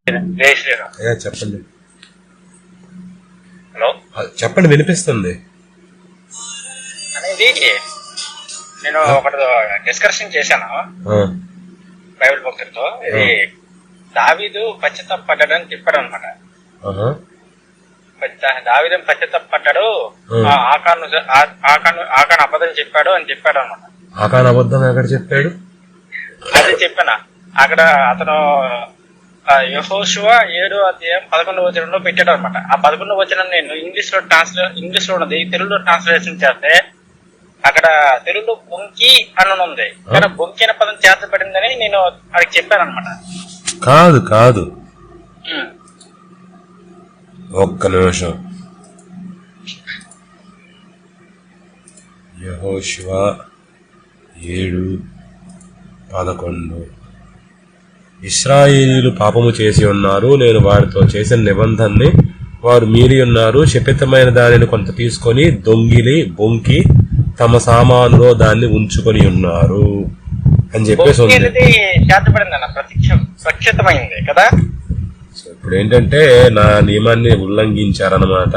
చెప్పండి. హలో, చెప్పండి, వినిపిస్తుంది. అనేది నేను ఒకటి డిస్కషన్ చేశాను బైబిల్ భక్తులతో. ఇది దావీదు పశ్చాత్తాపడ్డాడని చెప్పాడు అనమాట. దావీదు పశ్చాత్తాపడ్డాడు, ఆకాను అబద్ధం చెప్పాడు అని చెప్పాడు అనమాట. ఆకాను అబద్ధం ఎక్కడ చెప్పాడు? అదే చెప్పాను. అక్కడ అతను యెహోషువ 7:11 పెట్టాడు అనమాట. ఆ 11 నేను ఇంగ్లీష్ లో ఉన్నది, తెలుగులో ట్రాన్స్లేషన్ చేస్తే అక్కడ తెలుగులో బొంకి అని ఉంది, కానీ బొంకి అనే పదం చేర్చబడిందని నేను అడిగి చెప్పాను అనమాట. కాదు ఒక్క నిమిషం. యెహోషువ 7:11 ఇశ్రాయేలీయులు పాపము చేసి ఉన్నారు, నేను వారితో చేసిన నిబంధనని వారు మీరి ఉన్నారు, శపితమైన దానిని కొంత తీసుకొని దొంగిలి బొంకి తమ సామానులో దాన్ని ఉంచుకొని ఉన్నారు అని చెప్పేసి ఉంది. కదా. ఇప్పుడు ఏంటంటే నా నియమాన్ని ఉల్లంఘించారనమాట.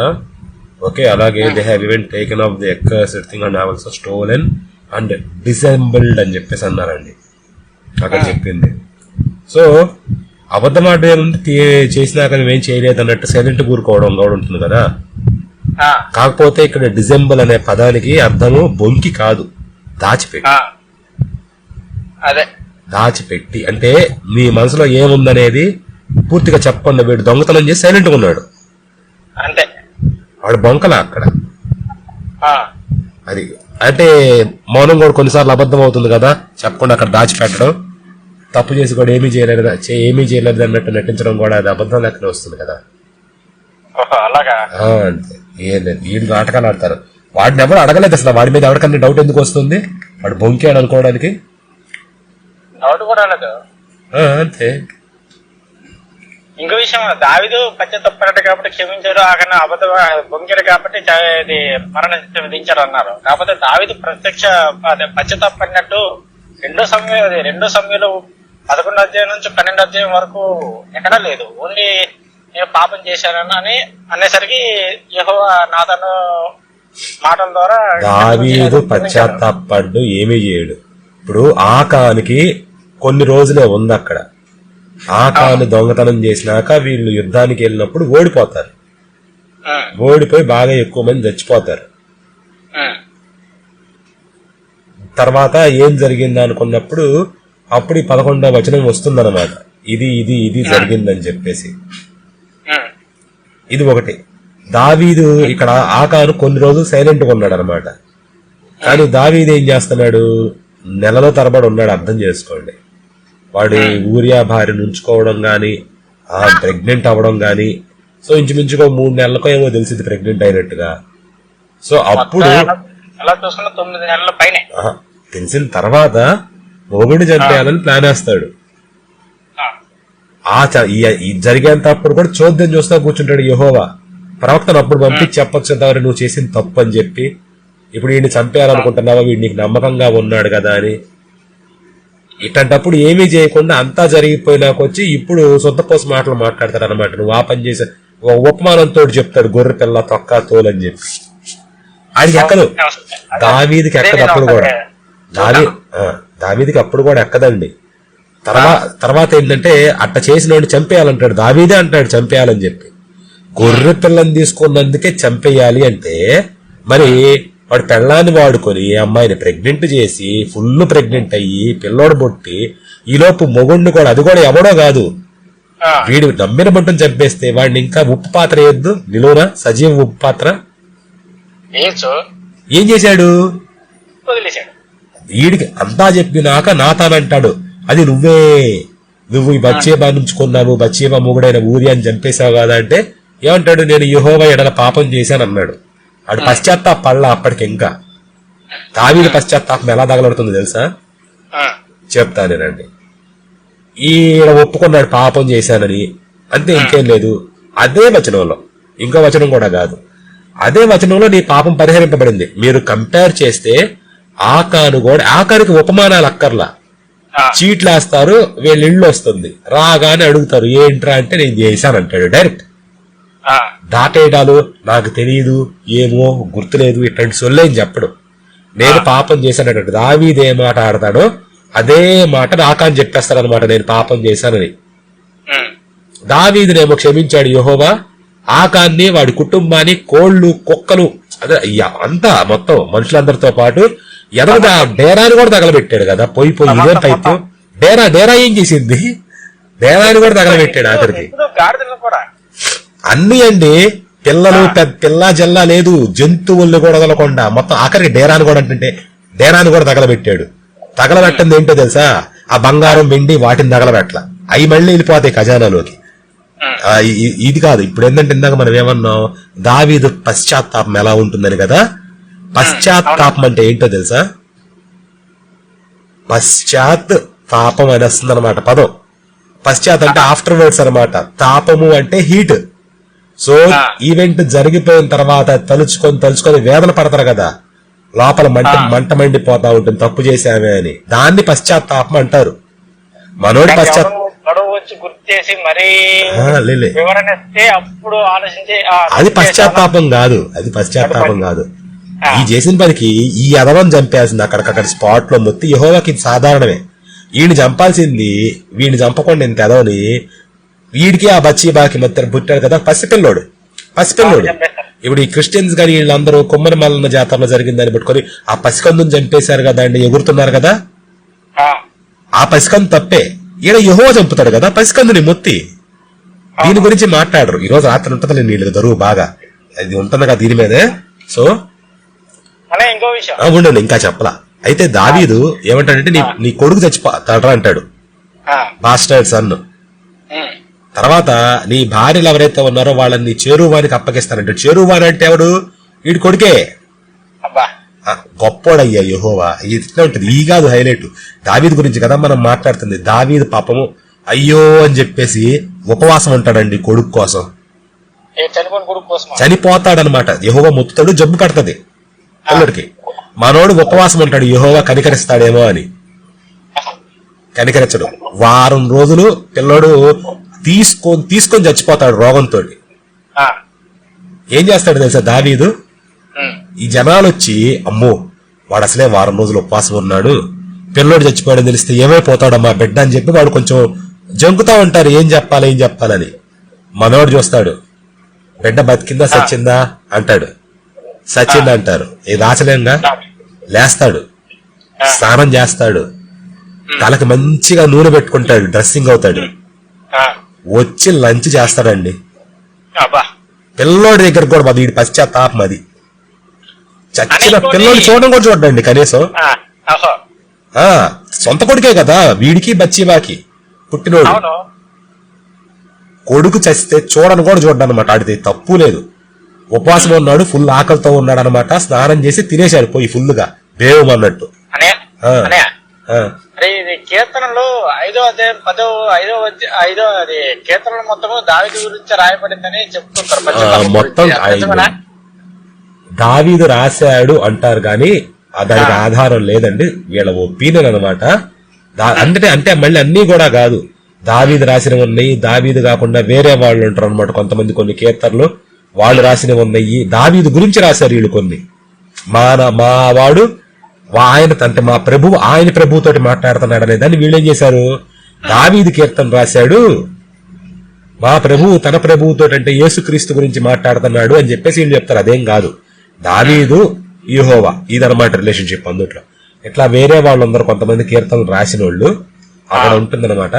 ఓకే, అలాగే they have even taken of the accursed thing and have also stolen and dissembled అని చెప్పేసి అన్నారండి అక్కడ చెప్పింది. సో అబద్ధమాట ఏముంది, చేసినాక నువ్వేం చేయలేదు అన్నట్టు సైలెంట్ కూరుకోవడం కూడా ఉంటుంది కదా. కాకపోతే ఇక్కడ డిజెంబల్ అనే పదానికి అర్థము బొంకి కాదు, దాచిపెట్టి అంటే నీ మనసులో ఏముందనేది పూర్తిగా చెప్పకుండా వీడు దొంగతనం చేసి సైలెంట్ గా ఉన్నాడు అంతే. వాడు బొంకలా అక్కడ. అది అంటే మౌనం కూడా కొన్నిసార్లు అబద్ధం అవుతుంది కదా, చెప్పకుండా అక్కడ దాచిపెట్టడం, తప్పు చేసి కూడా ఏమీ చేయలేదు అన్నట్టు నటించడం కూడా అది అబద్ధం లెక్కనే వస్తుంది కదా. అంతే, ఏం లేదు. వీళ్ళు నాటకాలు ఆడతారు. వాడిని ఎవరు అడగలేదు అసలు, వాడి మీద ఎవరికన్నా డౌట్ ఎందుకు వస్తుంది? వాడు బొంకాడు అనుకోవడానికి అంతే. ఇంకో విషయం, దావీదు పశ్చాత్తాపడ్డాడు కాబట్టి క్షమించారు, ఆకన్నా అబద్ధం బొంకాడు కాబట్టి మరణ విధించారు అన్నారు. కాకపోతే దావీదు పశ్చాత్తాపడినట్టు 2 సమయంలో 11 అధ్యాయం నుంచి 12 అధ్యాయం వరకు ఎక్కడా లేదు. ఓన్లీ నేను పాపం చేశానని అనేసరికి యెహోవా నాతను మాటల ద్వారా దావీదు పశ్చాత్తాపడ్డు ఏమీ చేయడు. ఇప్పుడు ఆకానికి కొన్ని రోజులే ఉంది అక్కడ. ఆకాను దొంగతనం చేసినాక వీళ్ళు యుద్ధానికి వెళ్ళినప్పుడు ఓడిపోతారు, ఓడిపోయి బాగా ఎక్కువ మంది చచ్చిపోతారు. తర్వాత ఏం జరిగింది అనుకున్నప్పుడు అప్పుడు 11వ వచనం వస్తుందన్నమాట. ఇది జరిగిందని చెప్పేసి. ఇది ఒకటి. దావీదు ఇక్కడ ఆకాను కొన్ని రోజులు సైలెంట్ గా ఉన్నాడు అనమాట. కానీ దావీదు ఏం చేస్తున్నాడు, నెలలో తరబడి ఉన్నాడు. అర్థం చేసుకోండి. వాడు ఊరియా భార్యను ఉంచుకోవడం గాని, ప్రెగ్నెంట్ అవ్వడం గాని, సో ఇంచుమించుగా 3 నెలలకో ఏమో తెలిసింది ప్రెగ్నెంట్ అయినట్టుగా. సో అప్పుడు తెలిసిన తర్వాత మొగుడు చంపేయాలని ప్లాన్ వేస్తాడు. జరిగేంత అప్పుడు కూడా చోద్యం చూస్తా కూర్చుంటాడు యెహోవా. ప్రవక్తను అప్పుడు పంపించి చెప్పొచ్చు కదా, నువ్వు చేసిన తప్పు అని చెప్పి, ఇప్పుడు వీడిని చంపేయాలనుకుంటున్నావా, వీడు నీకు నమ్మకంగా ఉన్నాడు కదా అని. ఇట్లాంటప్పుడు ఏమీ చేయకుండా అంతా జరిగిపోయినాకొచ్చి ఇప్పుడు సొంతపోసి మాటలు మాట్లాడతాడు అనమాట. నువ్వు ఆ పని చేసా, ఉపమానంతో చెప్తాడు గొర్రె పిల్ల తొక్క తోలని చెప్పి. ఆడికి ఎక్కదు, దావీదికి ఎక్కదు. అప్పుడు కూడా దావీదికి అప్పుడు కూడా ఎక్కదండి. తర్వాత ఏంటంటే అట్ట చేసిన వాడిని చంపేయాలంటాడు. దావీదే అంటాడు చంపేయాలని చెప్పి. గొర్రె పిల్లని తీసుకున్నందుకే చంపేయాలి అంటే మరి వాడు పెళ్ళాన్ని వాడుకొని అమ్మాయిని ప్రెగ్నెంట్ చేసి ఫుల్ ప్రెగ్నెంట్ అయ్యి పిల్లోడు పుట్టి ఈలోపు మొగుడిని కూడా, అది కూడా ఎవడో కాదు, వీడు నమ్మిన బట్టను చంపేస్తే వాడిని ఇంకా ఉప్పు పాత్ర వేయద్దు నిలువున, సజీవ ఉప్పు పాత్ర. ఏం చేశాడు, వీడికి అంతా చెప్పినాక నాతానంటాడు, అది నువ్వు ఈ బత్షెబా నుంచుకున్నావు, బత్షెబా మొగుడైన ఊరియాని చంపేశావు కదా అంటే ఏమంటాడు, నేను యెహోవా ఎడల పాపం చేశాను అన్నాడు. ఆడు పశ్చాత్తాపడలా అప్పటికి. ఇంకా దావీదు పశ్చాత్తాపం ఎలా తగలడుతుంది తెలుసా, చెప్తానేనండి. ఈయన ఒప్పుకున్నాడు పాపం చేశానని, అంతే, ఇంకేం లేదు. అదే వచనంలో, ఇంకో వచనం కూడా కాదు, అదే వచనంలో నీ పాపం పరిహరింపబడింది. మీరు కంపేర్ చేస్తే ఆకాను కూడా, ఆకానికి ఉపమానాలు అక్కర్లా, చీట్లు వేస్తారు, వీళ్ళ ఇళ్ళు వస్తుంది, రాగానే అడుగుతారు ఏంట్రా అంటే నేను చేశాను అంటాడు డైరెక్ట్. దాటేయడాలు నాకు తెలియదు, ఏమో గుర్తులేదు, ఇట్లాంటి సొల్లేం చెప్పడు. నేను పాపం చేశానంటాడు. దావీదు ఏ మాట ఆడతాడో అదే మాట నాకాని చెప్పేస్తాడనమాట, నేను పాపం చేశానని. దావీదునేమో క్షమించాడు యెహోవా, ఆకాన్ని వాడి కుటుంబాన్ని కోళ్లు కుక్కలు అదే అంతా మొత్తం మనుషులందరితో పాటు ఎదగదా డేరాని కూడా తగలబెట్టాడు కదా. పోయి ఇదే పైత్యం. డేరా ఏం చేసింది? డేరాని కూడా తగలబెట్టాడు ఆఖరికి. అన్ని అండి, పిల్లలు పిల్ల జల్లా లేదు, జంతువుల్ని కూడా వదలకుండా మొత్తం ఆఖరికి డేరాని కూడా అంటే డేరాని కూడా తగలబెట్టాడు. తగలబెట్టింది ఏంటో తెలుసా? ఆ బంగారం వెండి వాటిని తగలబెట్టల, అవి మళ్ళీ వెళ్ళిపోతాయి ఖజానాలోకి. ఇది కాదు. ఇప్పుడు ఏంటంటే ఇందాక మనం ఏమన్నాం, దావీదు పశ్చాత్తాపం ఎలా ఉంటుందని కదా. పశ్చాత్తాపం అంటే ఏంటో తెలుసా? పశ్చాత్ తాపం అని వస్తుంది అనమాట పదం. పశ్చాత్ అంటే ఆఫ్టర్ వర్డ్స్ అనమాట. తాపము అంటే హీట్. సో ఈవెంట్ జరిగిపోయిన తర్వాత తలుచుకొని వేదన పడతారు కదా, లోపల మంట మండిపోతా ఉంటుంది తప్పు చేశామే అని. దాన్ని పశ్చాత్తాపం అంటారు. మనోడి అది పశ్చాత్తాపం కాదు, అది పశ్చాత్తాపం కాదు. ఈ చేసిన పనికి ఈ అదవం చంపేసింది అక్కడికక్కడ స్పాట్ లో మొత్తం. యెహోవాకి ఇది సాధారణమే. వీడిని చంపాల్సింది, వీడిని చంపకుండా ఇంత ఎదవని. వీడికి ఆ బచ్చి బాకి మధ్య పుట్టాడు కదా పసిపిల్లోడు. ఇప్పుడు ఈ క్రిస్టియన్స్ గాని వీళ్ళందరూ కొమ్మరి మల్లన్న జాతరలో జరిగిందని పెట్టుకొని ఆ పసికందుని చంపేశారు కదా అండి, ఎగురుతున్నారు కదా. ఆ పసికందు తప్పే, ఈయన యెహోవా చంపుతాడు కదా పసికందుని మొత్తి. దీని గురించి మాట్లాడరు. ఈ రోజు రాత్రి ఉంటది వీళ్ళకి దరువు బాగా, అది ఉంటుంది కదా దీని మీదే. సో ఉండండి, ఇంకా చెప్పలా. అయితే దావీదు ఏమంటాడంటే నీ కొడుకు చచ్చిపోతాడరా అంటాడు, బాస్టర్డ్ సన్. తర్వాత నీ భార్యలు ఎవరైతే ఉన్నారో వాళ్ళని చేరువానికి అప్పగిస్తానంటాడు. చేరువాని అంటే ఎవడు? వీడి కొడుకే. గొప్పోడయ్యా యెహోవా. ఇట్లా ఉంటుంది. ఈ కాదు హైలైట్, దావీదు గురించి కదా మనం మాట్లాడుతుంది. దావీదు పాపము అయ్యో అని చెప్పేసి ఉపవాసం ఉంటాడండి కొడుకు కోసం. చనిపోతాడనమాట. యెహోవా మొత్తుతాడు, జబ్బు కడతది పిల్లడికి. మనోడు ఉపవాసం ఉంటాడు, యెహోవా కనికరిస్తాడేమో అని. కనికరించడు. వారం రోజులు పిల్లోడు తీసుకొని చచ్చిపోతాడు రోగంతో. ఏం చేస్తాడు తెలుసా దావీదు? ఈ జనాలు వచ్చి అమ్మో వాడు అసలే వారం రోజులు ఉపవాసం ఉన్నాడు, పిల్లోడు చచ్చిపోయాడని తెలిస్తే ఏమైపోతాడమ్మా బిడ్డ అని చెప్పి వాడు కొంచెం జంకుతా ఉంటారు, ఏం చెప్పాలని. మనోడు చూస్తాడు, బిడ్డ బతికిందా సచ్చిందా అంటాడు. సచ్చిందా అంటారు. ఇది రాచలేంగా. లేస్తాడు, స్నానం చేస్తాడు, తలకి మంచిగా నూనె పెట్టుకుంటాడు, డ్రెస్సింగ్ అవుతాడు, వచ్చి లంచ్ చేస్తాడండి. పిల్లోడి దగ్గర కూడా వీడి పశ్చాత్తాపం అది. చచ్చిన పిల్లోడి చూడడం కూడా చూడండి కనీసం. సొంత కొడుకే కదా వీడికి బచ్చిబాకి పుట్టినోడు. కొడుకు చస్తే చూడను కూడా చూడ్డాను అనమాట. ఆడితే తప్పు లేదు. ఉపవాసం ఉన్నాడు, ఫుల్ ఆకలితో ఉన్నాడు అనమాట. స్నానం చేసి తినేశాడు పోయి ఫుల్ గా బేవం అన్నట్టు. కీర్తనలు 5వ అధ్యాయం 5వ కీర్తనలు మొత్తము దావీదు గురించి రాయబడిందని చెప్తుంటారు. మొత్తం దావీదు రాశాడు అంటారు గాని దానికి ఆధారం లేదండి, వీళ్ళ ఒపీనియన్ అనమాట. అంటే మళ్ళీ అన్ని కూడా కాదు, దావీదు రాసినవి ఉన్నాయి, దావీదు కాకుండా వేరే వాళ్ళు ఉంటారు అనమాట కొంతమంది. కొన్ని కీర్తనలు వాళ్ళు రాసినవి ఉన్నాయి, దావీదు గురించి రాశారు వీళ్ళు కొన్ని. మా వాడు ఆయన అంటే మా ప్రభువు ఆయన ప్రభువుతోటి మాట్లాడుతున్నాడు అనే దాన్ని వీళ్ళేం చేశారు, దావీదు కీర్తన రాశాడు, మా ప్రభువు తన ప్రభువుతో అంటే యేసుక్రీస్తు గురించి మాట్లాడుతున్నాడు అని చెప్పేసి వీళ్ళు చెప్తారు. అదేం కాదు, దావీదు యెహోవా ఇదనమాట రిలేషన్షిప్ అందుట్లో. ఇట్లా వేరే వాళ్ళందరూ కొంతమంది కీర్తనలు రాసిన వాళ్ళు అక్కడ ఉంటుందన్నమాట.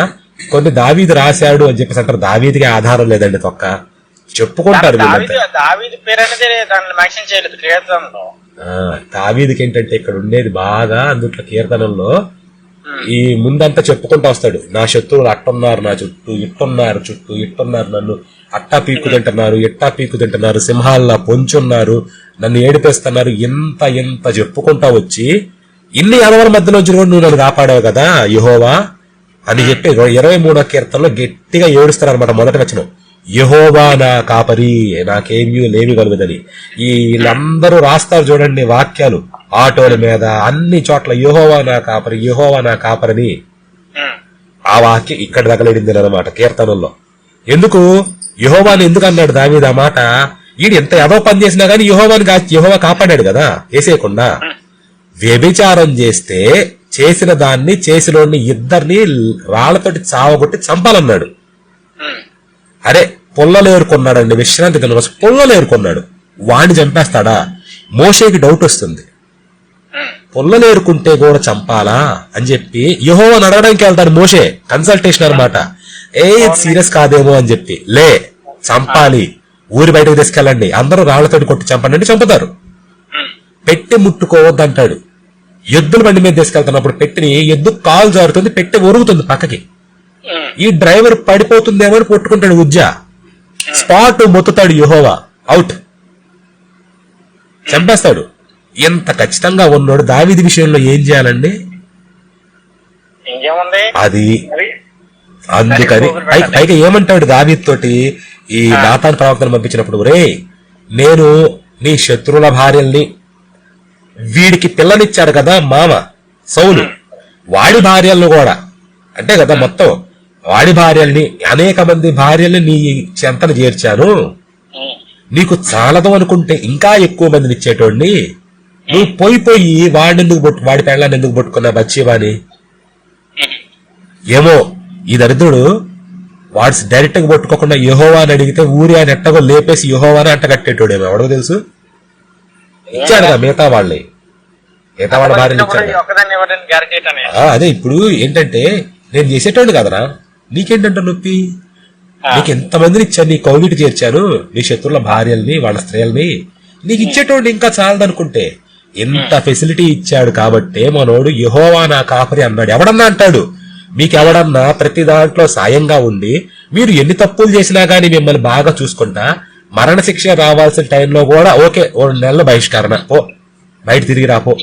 కొన్ని దావీదు రాశాడు అని చెప్పేసి అంటారు. దావీదికి ఆధారం లేదండి, తొక్క చెప్పుకుంటారు. దావీదికి ఏంటంటే ఇక్కడ ఉండేది బాగా అందుట్లో కీర్తనల్లో ఈ ముందంతా చెప్పుకుంటూ వస్తాడు, నా శత్రువులు అట్టున్నారు, నా చుట్టూ ఇట్టున్నారు, నన్ను అట్టా పీకు తింటున్నారు, సింహాల్లా పొంచున్నారు, నన్ను ఏడిపేస్తున్నారు, ఎంత చెప్పుకుంటా వచ్చి ఇన్ని అలవాల మధ్యలో వచ్చి కూడా నువ్వు నన్ను కాపాడావు కదా యెహోవా అని చెప్పి 23వ కీర్తనలో గట్టిగా ఏడుస్తారు అనమాట. మొదటి వచనం యెహోవా నా కాపరి, నాకేమీ లేమి కలుగుదని. వీళ్ళందరూ రాస్తారు చూడండి వాక్యాలు ఆటోల మీద అన్ని చోట్ల, యెహోవా నా కాపరి అని. ఆ వాక్యం ఇక్కడ తగలడింది అన్నమాట కీర్తనల్లో. ఎందుకు యెహోవాని ఎందుకు అన్నాడు దావీదు ఆ మాట? ఈడు ఎంత ఏదో పని చేసినా గానీ యెహోవా కాపాడాడు కదా వేసేయకుండా. వ్యభిచారం చేస్తే చేసిన దాన్ని చేసినోడిని ఇద్దరిని రాళ్లతోటి చావగొట్టి చంపాలన్నాడు. అరే పొల్లలు ఏరుకున్నాడండి, విశ్రాంతి కలిగిన రోజు పొల్లలు ఏరుకున్నాడు, వాడిని చంపేస్తాడా? మోషేకి డౌట్ వస్తుంది, పొల్లలు ఏరుకుంటే కూడా చంపాలా అని చెప్పి యెహోవాను అడగడానికి వెళ్తాడు మోషే. కన్సల్టేషన్ అనమాట. ఇది సీరియస్ కాదేమో అని చెప్పి, లే చంపాలి, ఊరి బయటకు తీసుకెళ్ళండి, అందరూ రాళ్లతోటి కొట్టి చంపండి అంటే చంపుతారు. పెట్టి ముట్టుకోవద్దంటాడు. ఎద్దుల బండి మీద తీసుకెళ్తున్నప్పుడు పెట్టిని ఎద్దు కాలు జారుతుంది, పెట్టి ఒరుగుతుంది పక్కకి. ఈ డ్రైవర్ పడిపోతుందేమో అని కొట్టుకుంటాడు ఉజ్జా. స్పాట్ మొత్తుతాడు యెహోవా, అవుట్, చంపేస్తాడు. ఎంత ఖచ్చితంగా ఉన్నాడు. దావీదు విషయంలో ఏం చేయాలండి? అది అందుకని పైగా ఏమంటాడు దావీదు తోటి ఈ నాతాను ప్రవక్తను పంపించినప్పుడు, రే నేను నీ శత్రువుల భార్యల్ని, వీడికి పిల్లనిచ్చాడు కదా మామ సౌలు, వాడి భార్యలను కూడా అంటే కదా మొత్తం వాడి భార్యల్ని, అనేక మంది భార్యల్ని నీ చెంతను చేర్చాను, నీకు చాలదు అనుకుంటే ఇంకా ఎక్కువ మందిని ఇచ్చేటోడిని, నువ్వు పోయి వాడి పెళ్ళాన్ని ఎందుకు పట్టుకున్నా బచ్చీవాని? ఏమో ఈ దరిద్రుడు వాడు డైరెక్ట్ గా పట్టుకోకుండా యెహోవాని అడిగితే ఊరి ఆయన ఎట్టగో లేపేసి యెహోవాని అంటగట్టేటోడేమో, ఎవడో తెలుసు. ఇచ్చాడు కదా మిగతా వాళ్ళని, మిగతా వాళ్ళ భార్యలు ఇచ్చాడు. అదే ఇప్పుడు ఏంటంటే నేను చేసేటోడు కదరా, నీకేంటంట నొప్పి? నీకు ఎంతమందిని ఇచ్చాను, నీ కౌగిటి చేర్చాను, నీ శత్రువుల భార్యల్ని వాళ్ళ స్త్రీలని, నీకు ఇచ్చేటోడు ఇంకా చాలదనుకుంటే ఎంత ఫెసిలిటీ ఇచ్చాడు. కాబట్టి మనోడు యెహోవా నా కాపరి అన్నాడు. ఎవడన్నా అంటాడు, మీకెవడన్నా ప్రతి దాంట్లో సాయంగా ఉండి మీరు ఎన్ని తప్పులు చేసినా గానీ మిమ్మల్ని బాగా చూసుకుంటా మరణశిక్ష రావాల్సిన టైంలో కూడా ఓకే 2 నెలల బహిష్కరణ, పో బయట తిరిగి రాపో,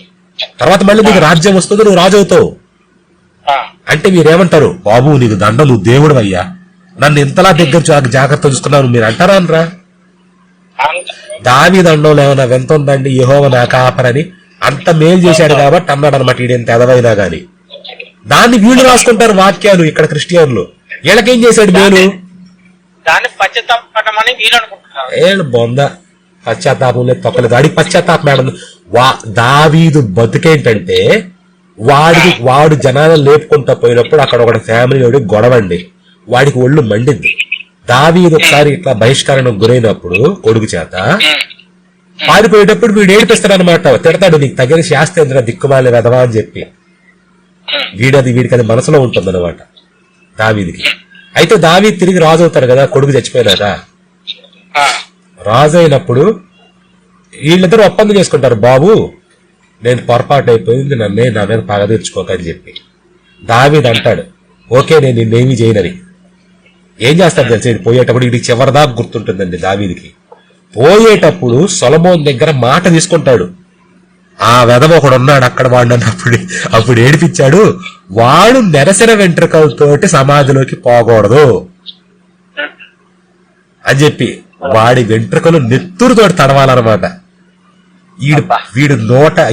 తర్వాత మళ్ళీ నీకు రాజ్యం వస్తుంది, నువ్వు రాజు అవుతావు అంటే మీరేమంటారు? బాబు నీకు దండ, నువ్వు దేవుడు అయ్యా, నన్ను ఇంతలా దగ్గర జాగ్రత్త చూసుకున్నావు మీరు అంటారా అనరా? దావీదు దండంలో ఏమన్నా వెంత ఉందండి? యెహోవా నా కాపరని అంత మేలు చేశాడు కాబట్టి అన్నాడు అనమాట. ఈడెంత ఎదవైనా గాని దాన్ని వీళ్ళు రాసుకుంటారు వాక్యాలు. ఇక్కడ క్రిస్టియన్లు వీళ్ళకేం చేశాడు మేలు? ఏళ్ళు బొంద పశ్చాత్తాపం లేదు, తొక్కలేదు. వాడికి పశ్చాత్తాపం ఏడదు. దావీదు బతుకేంటంటే వాడు జనాలను లేపుకుంటా పోయినప్పుడు అక్కడ ఒక ఫ్యామిలీ గొడవండి, వాడికి ఒళ్ళు మండింది. దావీదు ఒకసారి ఇట్లా బహిష్కరణకు గురైనప్పుడు కొడుకు చేత పారిపోయేటప్పుడు వీడు ఏడిపిస్తాడు అనమాట, తిడతాడు, నీకు తగిన శాస్త్రేంద్ర దిక్కుమాలి వెదవా అని చెప్పి. వీడికి అది మనసులో ఉంటుంది అనమాట దావీదికి. అయితే దావీదు తిరిగి రాజు అవుతారు కదా కొడుకు చచ్చిపోయినాక. రాజు అయినప్పుడు వీళ్ళిద్దరూ ఒప్పందం చేసుకుంటారు, బాబు నేను పొరపాటు అయిపోయింది, నా మీద పగ తీర్చుకోకని చెప్పి. దావీదు అంటాడు, ఓకే నేను నిన్నేమీ చేయనని. ఏం చేస్తాడు తెలిసి పోయేటప్పుడు, వీడికి చివరిదాకా గుర్తుంటుందండి దావీదికి. పోయేటప్పుడు సొలొమోను దగ్గర మాట తీసుకుంటాడు. ఆ వెధవ ఒకడు ఉన్నాడు అక్కడ, వాడు అప్పుడు ఏడిపించాడు, వాడు నెరసిన వెంట్రుకలతోటి సమాధిలోకి పోకూడదు అని చెప్పి వాడి వెంట్రుకలు నెత్తురుతోటి తడవాలన్నమాట.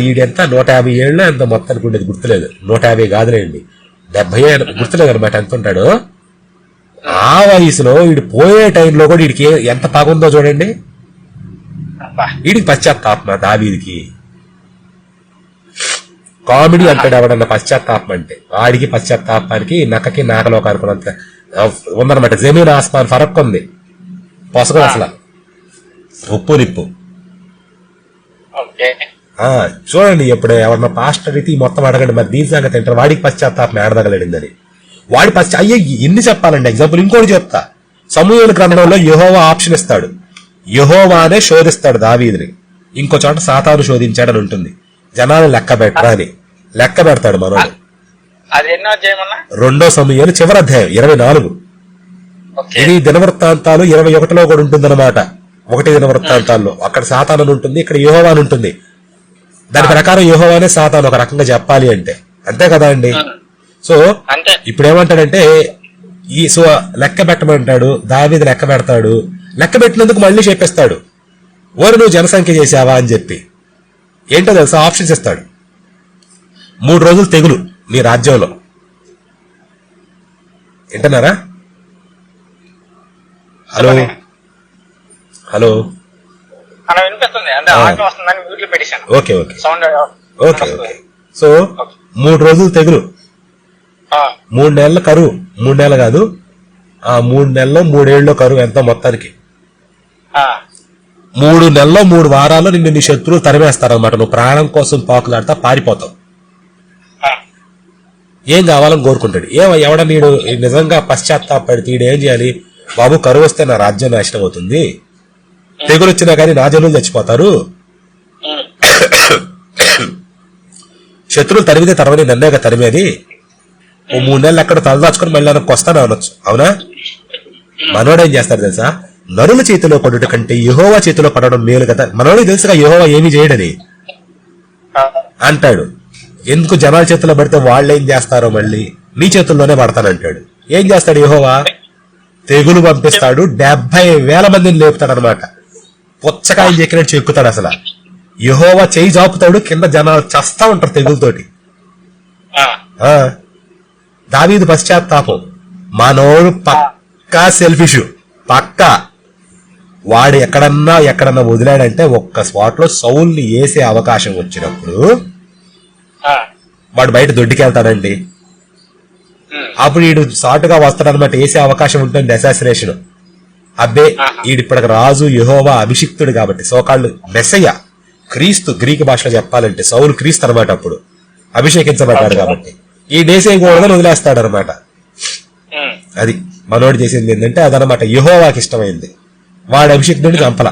ఈడెంత 150 ఏళ్ళు ఎంత మొత్తానికి ఉండేది గుర్తులేదు, 150 కాదులేండి 70 గుర్తులేదు అనమాట ఎంత ఉంటాడు. ఆ వయసులో వీడు పోయే టైంలో కూడా వీడికి ఎంత పగుందో చూడండి. వీడికి పశ్చాత్తాపం దావీదికి. కామెడీ అంటాడు ఎవడన్నా పశ్చాత్తాపం అంటే, వాడికి పశ్చాత్తాపానికి నక్కకి నాకలో కనుకున్నంత ఉందన్నమాట. జమీన్ ఆస్మాన్ ఫరక్ ఉంది, పొసగం అసలు ఉప్పు నిప్పు. చూడండి ఎప్పుడు ఎవరన్నా పాస్టర్ అయితే మొత్తం అడగండి, మరి దీని సంగతి తింటారు, వాడికి పశ్చాత్తాపం ఏడదగలేడిందని. వాడి అయ్యే ఎన్ని చెప్పాలండి. ఎగ్జాంపుల్ ఇంకోటి చెప్తా, సమూయేలు గ్రంథంలో యెహోవా ఆప్షన్ ఇస్తాడు, యెహోవానే శోధిస్తాడు దావీదుని. ఇంకో చోట సాతాను శోధించాడని ఉంటుంది, జనాలు లెక్క పెట్టరా అని లెక్క పెడతాడు మనోడు. 2 సమూయేలు చివరి అధ్యాయం 24. ఇది దినవృత్తాంతాలు 21లో కూడా ఉంటుందన్నమాట. 1 దినవృత్తాంతాల్లో అక్కడ సాతాను ఉంటుంది, ఇక్కడ యెహోవా అని ఉంటుంది. దాని ప్రకారం యెహోవానే సాతాను ఒక రకంగా చెప్పాలి అంటే, అంతే కదా అండి. సో ఇప్పుడు ఏమంటాడంటే లెక్క పెట్టమంటాడు, దావీదు లెక్క పెడతాడు. లెక్క పెట్టినందుకు మళ్ళీ చెప్పేస్తాడు, ఓరు నువ్వు జనసంఖ్య చేసావా అని చెప్పి. ఏంటో తెలుసా, ఆప్షన్స్ ఇస్తాడు. 3 రోజులు తెగులు నీ రాజ్యంలో, వింటున్నారా? Hello hello. అలా వినిపిస్తుంది అంటే ఆటో వస్తుందని మ్యూట్ లో పెట్టేశాను. Okay okay sound okay okay. So 3 రోజులు తెగులు, 3 నెలల కరువు, 3 నెలలు కాదు, ఆ 3 నెలల్లో 3 ఏళ్ళలో కరువు ఎంత మొత్తానికి? 3 నెలల్లో 3 వారాల్లో నిన్ను నీ శత్రువులు తరిమేస్తారనమాట. నువ్వు ప్రాణం కోసం పాకులాడతా పారిపోతావు. ఏం కావాలని కోరుకుంటాడు. ఎవడ నీడు నిజంగా పశ్చాత్తాపడితే ఏం చేయాలి? బాబు కరువు వస్తే నా రాజ్యం నాశనం అవుతుంది, తెగులు వచ్చినా కానీ నా జనులు చచ్చిపోతారు, శత్రువులు తరిమితే తరవని నన్నేగా తరిమేది, ఓ 3 నెలలు ఎక్కడ తలదాచుకుని మళ్ళీ నాకు వస్తాను అనొచ్చు. అవునా? మనోడు ఏం చేస్తాడు తెలుసా? నరుల చేతిలో పడుట కంటే యెహోవా చేతిలో పడడం మేలు కదా. మనోడికి తెలుసుగా యెహోవా ఏమీ చేయడని అంటాడు. ఎందుకు జనాల చేతిలో పడితే వాళ్ళు ఏం చేస్తారో మళ్ళీ నీ చేతుల్లోనే పడతానంటాడు. ఏం చేస్తాడు యెహోవా? తెగులు పంపిస్తాడు, 70,000 మందిని లేపుతాడు అనమాట. పుచ్చకాయలు చెక్కినట్టు చెక్కుతాడు. అసలు యెహోవా చేయి జాపుతాడు, కింద జనాలు చస్తా ఉంటారు తెగులతోటి. దావీదు పశ్చాత్తాపం. మనోడు పక్కా సెల్ఫిష్, పక్కా. వాడు ఎక్కడన్నా వదిలాడంటే ఒక్క స్పాట్ లో సౌల్ని వేసే అవకాశం వచ్చినప్పుడు వాడు బయట దొడ్డికెళ్తాడండి. అప్పుడు వీడు సాటుగా వస్తాడనమాట. వేసే అవకాశం ఉంటుంది, అసాసినేషన్. అబ్బే ఈడిప్పటికి రాజు, యెహోవా అభిషిక్తుడు కాబట్టి, సోకాళ్ళు మెస్సయ్య, క్రీస్తు గ్రీకు భాషలో చెప్పాలంటే సౌలు క్రీస్తు అనమాట. అప్పుడు అభిషేకించబడ్డాడు కాబట్టి ఈ డేసేయకూడదని వదిలేస్తాడు అనమాట. అది మనోడు చేసింది ఏంటంటే అదనమాట. యెహోవాకి ఇష్టమైంది. వాడు అభిషేక్తుడిని చంపల.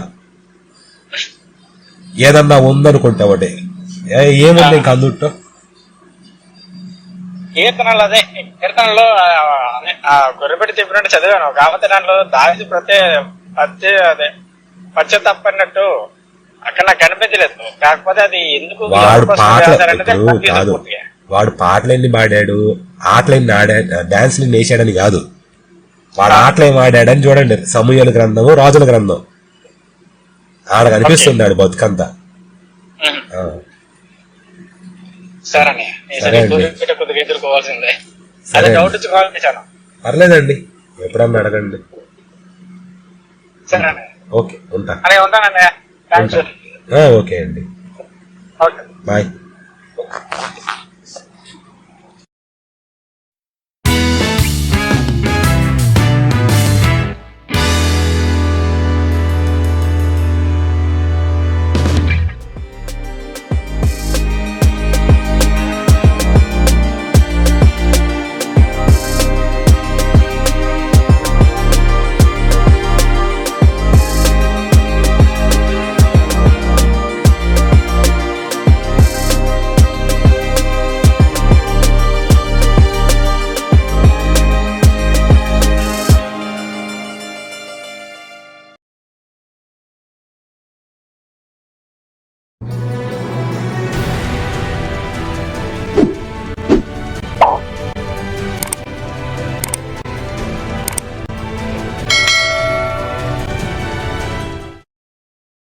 ఏదన్నా ఉందనుకుంటే ఒకటి ఏముంది ఇంకా అందుట్లో కీర్తనలు. అదే కీర్తనలో గొర్రెపెట్టి చెప్పినట్టు చదివాను. కాకపోతే దాంట్లో దావీదు అదే పశ్చాత్తాపడినట్టు అక్కడ నాకు కనిపించలేదు. కాకపోతే అది ఎందుకు వాడు పాటలన్నీ పాడాడు, ఆటలన్నీ డాన్స్లు వేసాడని కాదు. వాడు ఆటలేం ఆడాడని చూడండి. సమూయేలు గ్రంథము, రాజుల గ్రంథం, ఆడ కనిపిస్తున్నాడు బతుకంతా. పర్లేదండి, ఎప్పుడన్నా అడగండి. ఓకే ఉంటా. ఉంటానండి. ఓకే అండి, బాయ్.